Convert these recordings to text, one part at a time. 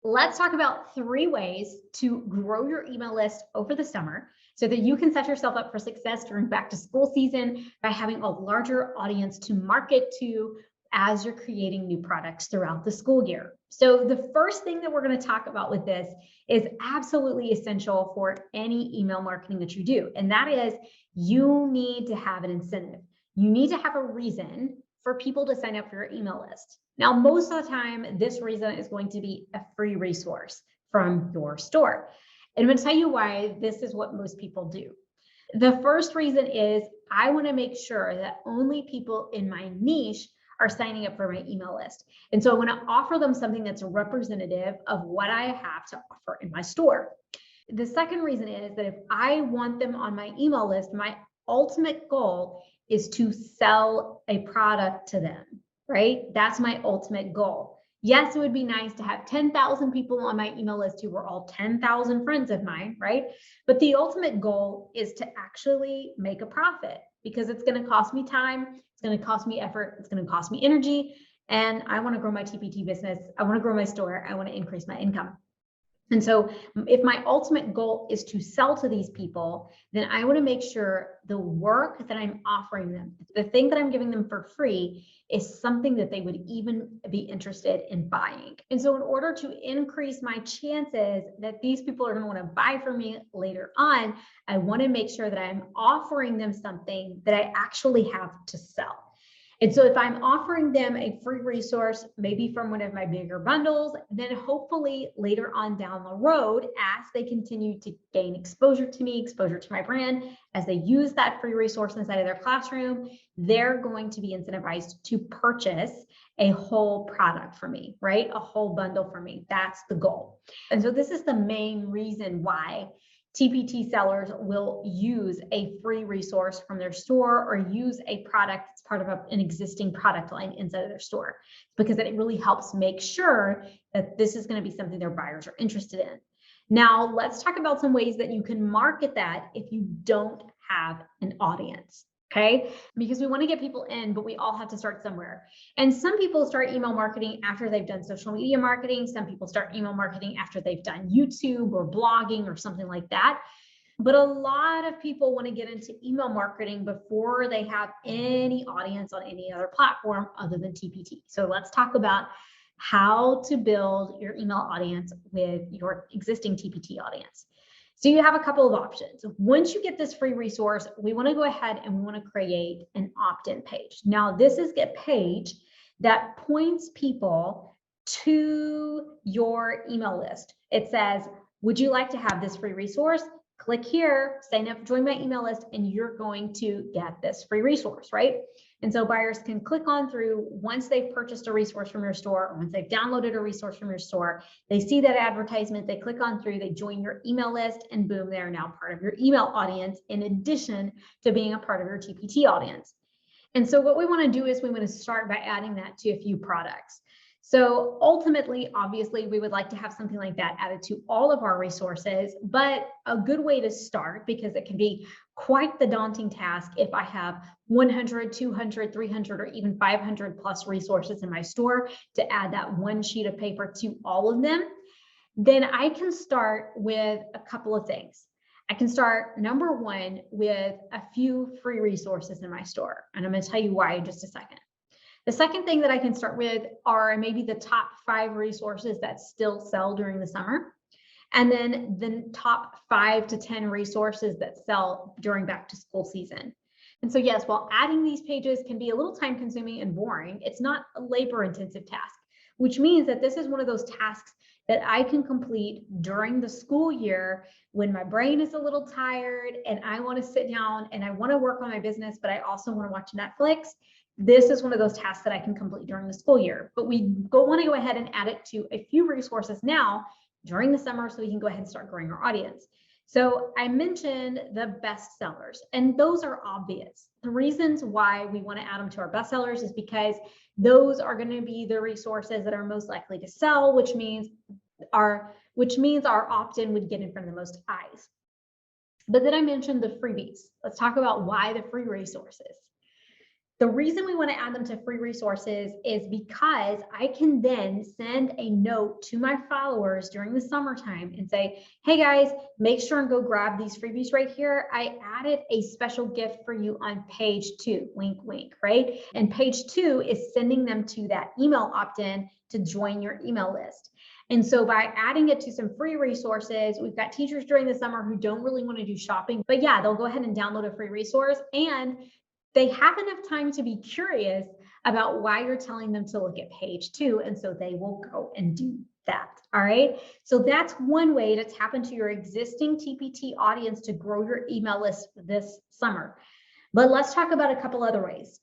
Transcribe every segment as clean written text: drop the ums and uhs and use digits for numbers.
Let's talk about 3 ways to grow your email list over the summer so that you can set yourself up for success during back to school season by having a larger audience to market to as you're creating new products throughout the school year. So the first thing that we're going to talk about with this is absolutely essential for any email marketing that you do, and that is you need to have an incentive. You need to have a reason for people to sign up for your email list. Now, most of the time, this reason is going to be a free resource from your store. And I'm going to tell you why this is what most people do. The first reason is I want to make sure that only people in my niche are signing up for my email list. And so I want to offer them something that's representative of what I have to offer in my store. The second reason is that if I want them on my email list, my ultimate goal is to sell a product to them, right? That's my ultimate goal. Yes, it would be nice to have 10,000 people on my email list who were all 10,000 friends of mine, right? But the ultimate goal is to actually make a profit because it's going to cost me time, it's going to cost me effort, it's going to cost me energy, and I want to grow my TPT business. I want to grow my store. I want to increase my income. And so if my ultimate goal is to sell to these people, then I want to make sure the work that I'm offering them, the thing that I'm giving them for free, is something that they would even be interested in buying. And so in order to increase my chances that these people are going to want to buy from me later on, I want to make sure that I'm offering them something that I actually have to sell. And so if I'm offering them a free resource, maybe from one of my bigger bundles, then hopefully later on down the road, as they continue to gain exposure to me, exposure to my brand, as they use that free resource inside of their classroom, they're going to be incentivized to purchase a whole product for me, right? A whole bundle for me. That's the goal. And so this is the main reason why TPT sellers will use a free resource from their store or use a product that's part of an existing product line inside of their store, because it really helps make sure that this is going to be something their buyers are interested in. Now, let's talk about some ways that you can market that if you don't have an audience. Okay, because we want to get people in, but we all have to start somewhere. And some people start email marketing after they've done social media marketing. Some people start email marketing after they've done YouTube or blogging or something like that. But a lot of people want to get into email marketing before they have any audience on any other platform other than TPT. So let's talk about how to build your email audience with your existing TPT audience. So you have a couple of options. Once you get this free resource, we want to go ahead and we want to create an opt-in page. Now, this is a page that points people to your email list. It says, would you like to have this free resource? Click here, sign up, join my email list, and you're going to get this free resource, right? And so buyers can click on through once they've purchased a resource from your store, or once they've downloaded a resource from your store, they see that advertisement, they click on through, they join your email list, and boom, they're now part of your email audience in addition to being a part of your TPT audience. And so what we want to do is we want to start by adding that to a few products. So ultimately, obviously, we would like to have something like that added to all of our resources, but a good way to start, because it can be quite the daunting task if I have 100, 200, 300, or even 500 plus resources in my store, to add that one sheet of paper to all of them, then I can start with a couple of things. I can start, number one, with a few free resources in my store, and I'm going to tell you why in just a second. The second thing that I can start with are maybe the top 5 resources that still sell during the summer, and then the top 5 to 10 resources that sell during back to school season. And so yes, while adding these pages can be a little time consuming and boring, it's not a labor intensive task, which means that this is one of those tasks that I can complete during the school year when my brain is a little tired and I want to sit down and I want to work on my business, but I also want to watch Netflix. This is one of those tasks that I can complete during the school year, but we want to go ahead and add it to a few resources now during the summer so we can go ahead and start growing our audience. So I mentioned the best sellers, and those are obvious. The reasons why we want to add them to our best sellers is because those are going to be the resources that are most likely to sell, which means our opt-in would get in front of the most eyes. But then I mentioned the freebies. Let's talk about why the free resources. The reason we want to add them to free resources is because I can then send a note to my followers during the summertime and say, hey guys, make sure and go grab these freebies right here. I added a special gift for you on page 2, wink, wink, right? And page 2 is sending them to that email opt-in to join your email list. And so by adding it to some free resources, we've got teachers during the summer who don't really want to do shopping, but yeah, they'll go ahead and download a free resource, and they have enough time to be curious about why you're telling them to look at page 2. And so they will go and do that. All right. So that's one way to tap into your existing TPT audience to grow your email list this summer. But let's talk about a couple other ways.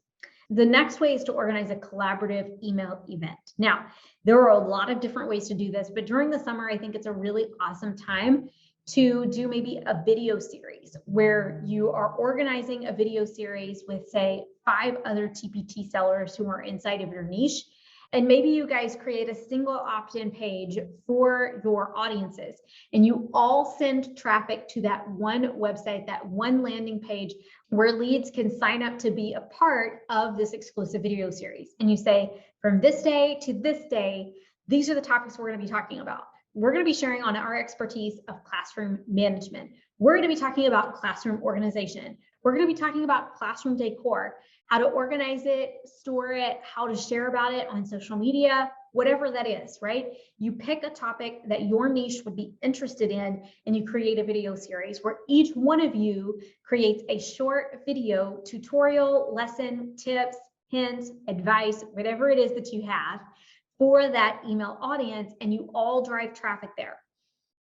The next way is to organize a collaborative email event. Now, there are a lot of different ways to do this, but during the summer, I think it's a really awesome time to do maybe a video series where you are organizing a video series with, say, 5 other TPT sellers who are inside of your niche. And maybe you guys create a single opt-in page for your audiences, and you all send traffic to that one website, that one landing page where leads can sign up to be a part of this exclusive video series. And you say, from this day to this day, these are the topics we're going to be talking about. We're going to be sharing on our expertise of classroom management. We're going to be talking about classroom organization. We're going to be talking about classroom decor, how to organize it, store it, how to share about it on social media, whatever that is, right? You pick a topic that your niche would be interested in, and you create a video series where each one of you creates a short video tutorial, lesson, tips, hints, advice, whatever it is that you have for that email audience, and you all drive traffic there.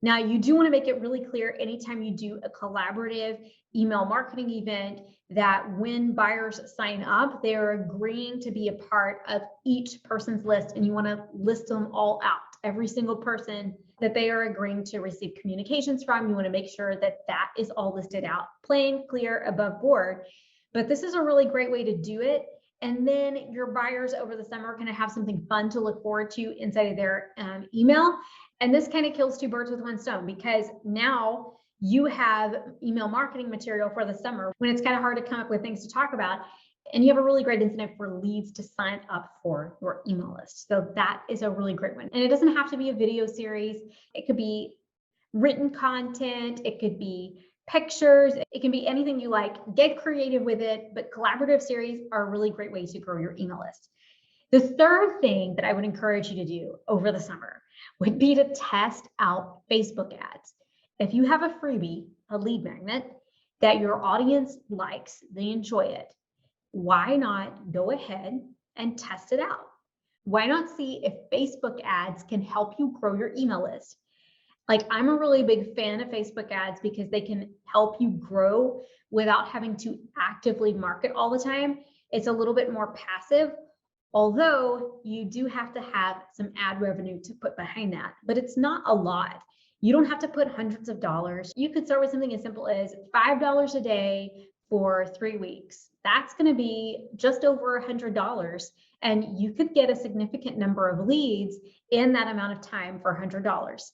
Now, you do want to make it really clear anytime you do a collaborative email marketing event that when buyers sign up, they're agreeing to be a part of each person's list, and you want to list them all out, every single person that they are agreeing to receive communications from. You want to make sure that that is all listed out, plain, clear, above board. But this is a really great way to do it. And then your buyers over the summer are going to have something fun to look forward to inside of their email. And this kind of kills 2 birds with 1 stone, because now you have email marketing material for the summer when it's kind of hard to come up with things to talk about. And you have a really great incentive for leads to sign up for your email list. So that is a really great one. And it doesn't have to be a video series. It could be written content. It could be pictures. It can be anything you like. Get creative with it, but collaborative series are a really great way to grow your email list. The third thing that I would encourage you to do over the summer would be to test out Facebook ads. If you have a freebie, a lead magnet that your audience likes, they enjoy it, why not go ahead and test it out? Why not see if Facebook ads can help you grow your email list? Like, I'm a really big fan of Facebook ads because they can help you grow without having to actively market all the time. It's a little bit more passive, although you do have to have some ad revenue to put behind that, but it's not a lot. You don't have to put hundreds of dollars. You could start with something as simple as $5 a day for 3 weeks. That's going to be just over $100, and you could get a significant number of leads in that amount of time for $100.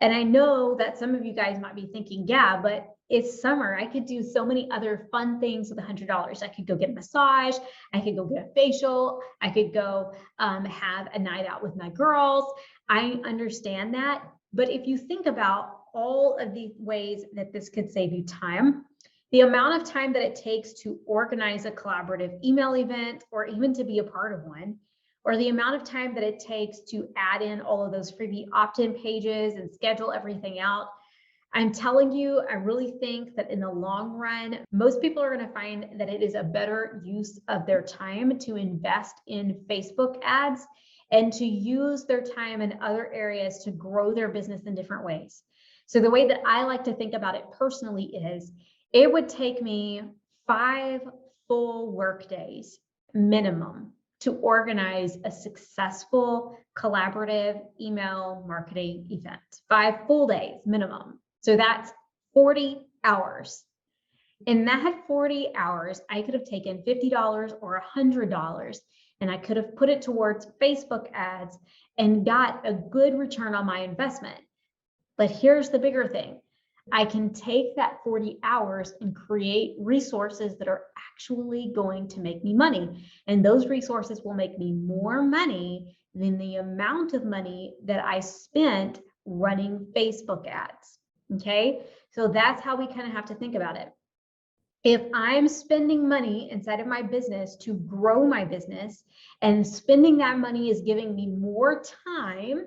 And I know that some of you guys might be thinking, yeah, but it's summer. I could do so many other fun things with $100. I could go get a massage. I could go get a facial. I could go have a night out with my girls. I understand that. But if you think about all of the ways that this could save you time, the amount of time that it takes to organize a collaborative email event, or even to be a part of one, or the amount of time that it takes to add in all of those freebie opt-in pages and schedule everything out, I'm telling you, I really think that in the long run, most people are going to find that it is a better use of their time to invest in Facebook ads and to use their time in other areas to grow their business in different ways. So the way that I like to think about it personally is, it would take me 5 full work days minimum to organize a successful collaborative email marketing event. 5 full days minimum. So that's 40 hours. In that 40 hours, I could have taken $50 or $100, and I could have put it towards Facebook ads and got a good return on my investment. But here's the bigger thing. I can take that 40 hours and create resources that are actually going to make me money. And those resources will make me more money than the amount of money that I spent running Facebook ads. Okay. So that's how we kind of have to think about it. If I'm spending money inside of my business to grow my business, and spending that money is giving me more time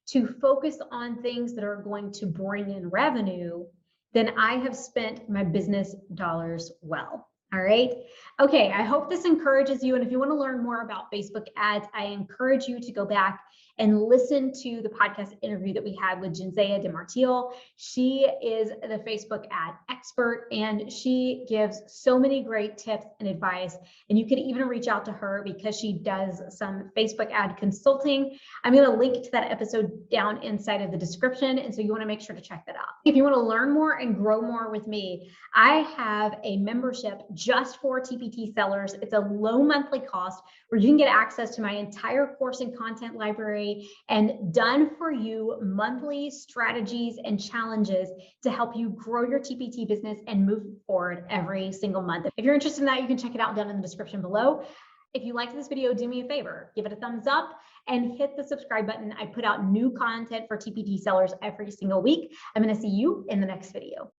to focus on things that are going to bring in revenue, then I have spent my business dollars well. All right. Okay. I hope this encourages you. And if you want to learn more about Facebook ads, I encourage you to go back and listen to the podcast interview that we had with Jinsea DeMartile. She is the Facebook ad expert, and she gives so many great tips and advice. And you can even reach out to her because she does some Facebook ad consulting. I'm going to link to that episode down inside of the description. And so you want to make sure to check that out. If you want to learn more and grow more with me, I have a membership just for TPT sellers. It's a low monthly cost where you can get access to my entire course and content library and done for you monthly strategies and challenges to help you grow your TPT business and move forward every single month. If you're interested in that, you can check it out down in the description below. If you liked this video, do me a favor, give it a thumbs up and hit the subscribe button. I put out new content for TPT sellers every single week. I'm going to see you in the next video.